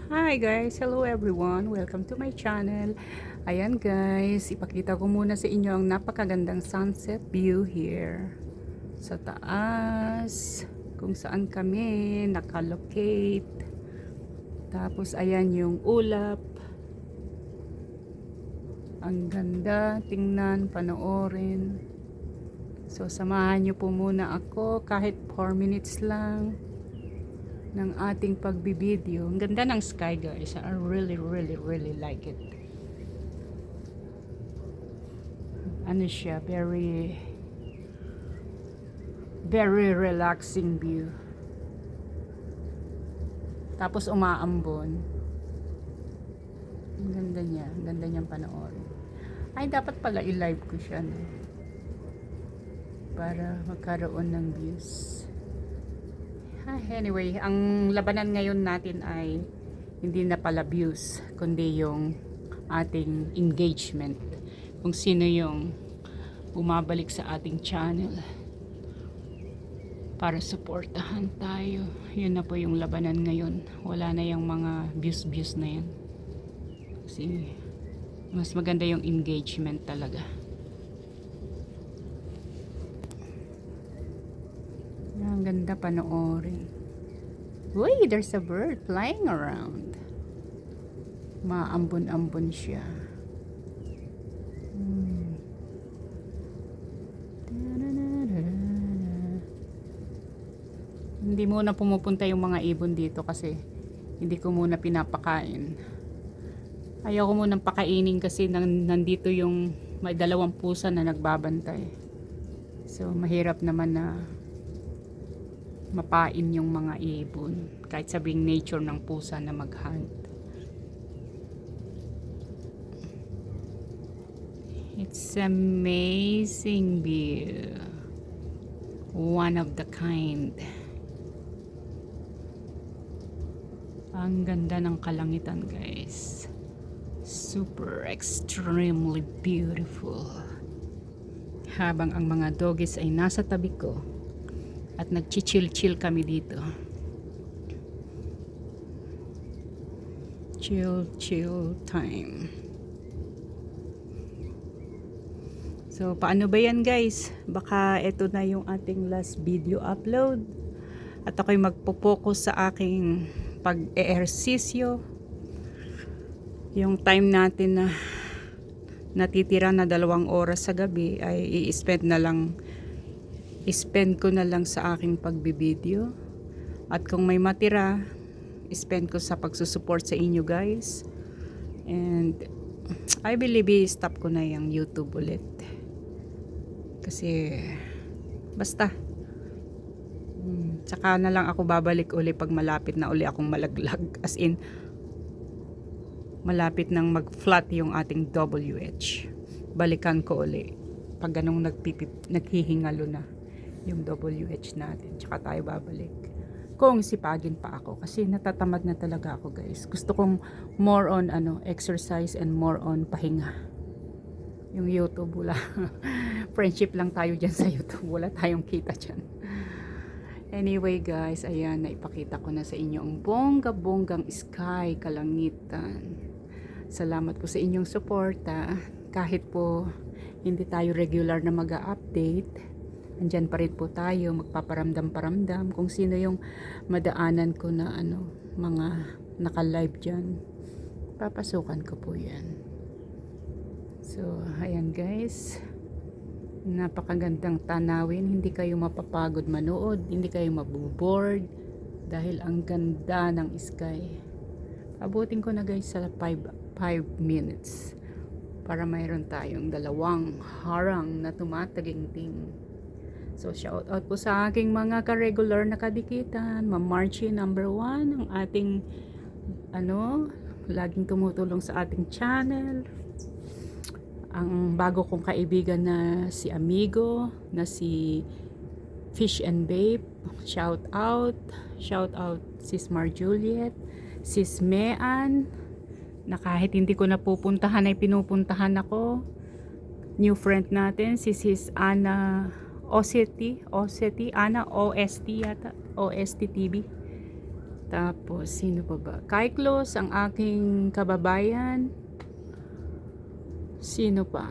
Hi guys! Hello everyone! Welcome to my channel. Ayan guys, ipakita ko muna sa inyo ang napakagandang sunset view here sa taas kung saan kami nakalocate. Tapos ayan yung ulap. Ang ganda, tingnan, panoorin. So samahan nyo po muna ako kahit 4 minutes lang ng ating pagbibideo. Ang ganda ng sky guys. I really like it. Ano siya, very relaxing view. Tapos umaambon. Ang ganda niya. Ang ganda niyang panoorin. Ay, dapat pala i-live ko siya, no? Para magkaroon ng views. Anyway, ang labanan ngayon natin ay hindi na pala views, kundi yung ating engagement. Kung sino yung bumabalik sa ating channel para suportahan tayo. Yun na po yung labanan ngayon. Wala na yung mga views na yan. Kasi mas maganda yung engagement talaga. Ang ganda panoorin. Uy, there's a bird flying around. Maambon-ambon siya. Hindi muna pumupunta yung mga ibon dito kasi hindi ko muna pinapakain. Ayaw ko munang pakainin kasi nandito yung may 2 pusa na nagbabantay. So mahirap naman na mapain yung mga ibon kahit sabing nature ng pusa na mag-hunt. It's amazing view, one of the kind. Ang ganda ng kalangitan guys, super extremely beautiful. Habang ang mga doggies ay nasa tabi ko at nagchichill kami dito. Chill time. So paano ba yan guys? Baka ito na yung ating last video upload at ako'y magpo-focus sa aking pag-eehersisyo. Yung time natin na natitira na 2 oras sa gabi ay i-spend ko na lang sa aking pagbibideo. At kung may matira, spend ko sa pagsusupport sa inyo guys. And I believe i-stop ko na yung YouTube ulit. Kasi basta tsaka na lang ako babalik uli pag malapit na uli akong malaglag. As in, malapit nang mag-flat yung ating WH. Balikan ko uli pag ganong naghihingalo na yung WH natin. Tsaka tayo babalik. Kung sipagin pa ako kasi natatamad na talaga ako guys. Gusto kong more on exercise and more on pahinga. Yung YouTube wala. Friendship lang tayo dyan sa YouTube. Wala tayong kita dyan. Anyway guys, ayan, naipakita ko na sa inyo ang bongga-bonggang sky, kalangitan. Salamat po sa inyong suporta. Kahit po hindi tayo regular na mag-update, andyan pa rin po tayo, magpaparamdam-paramdam kung sino yung madaanan ko na mga naka-live dyan. Papasukan ko po yan. So, ayan guys. Napakagandang tanawin. Hindi kayo mapapagod manood. Hindi kayo maboboard. Dahil ang ganda ng sky. Abutin ko na guys sa 5 minutes. Para mayroon tayong 2 harang na tumataginting. So, shout out po sa aking mga ka-regular na kadikitan. Ma'am Marchie number 1. Ang ating laging tumutulong sa ating channel. Ang bago kong kaibigan na si Amigo, na si Fish and Babe, shout out Sis Mar Juliet, Sis Mean, na kahit hindi ko napupuntahan ay pinupuntahan ako. New friend natin, si Sis Ana Anna OST yata, OST TV. Tapos, sino pa ba? Kaiklos, ang aking kababayan. Sino pa?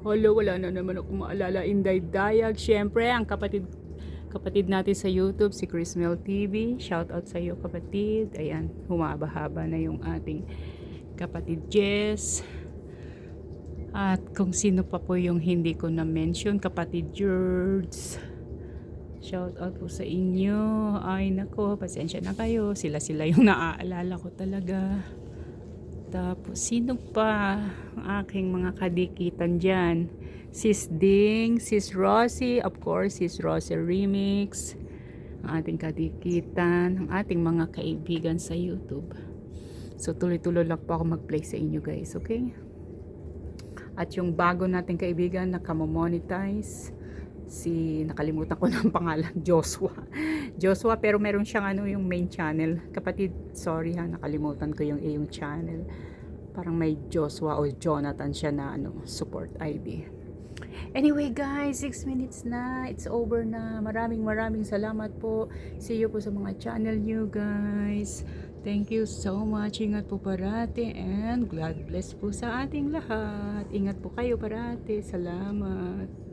Hala, wala na naman ako maalala. Inday Dayag. Siyempre, ang kapatid natin sa YouTube, si Chrismel TV. Shout out sa iyo, kapatid. Ayan, humaba-haba na yung ating kapatid Jess. At kung sino pa po yung hindi ko na-mention, kapatid George. Shout out po sa inyo. Ay nako, pasensya na kayo. Sila yung naaalala ko talaga. Tapos, sino pa ang aking mga kadikitan dyan? Sis Ding, Sis Rosie, of course, Sis Rosie Remix, ang ating kadikitan, ang ating mga kaibigan sa YouTube. So, tuloy-tuloy lang po ako mag-play sa inyo guys, okay? At yung bago nating kaibigan na kamo-monetize, nakalimutan ko ng pangalan, Joshua, pero meron siyang yung main channel. Kapatid, sorry ha, nakalimutan ko yung channel. Parang may Joshua o Jonathan siya na support ID. Anyway guys, 6 minutes na, it's over na. Maraming salamat po. See you po sa mga channel nyo guys. Thank you so much. Ingat po parati and God bless po sa ating lahat. Ingat po kayo parati. Salamat.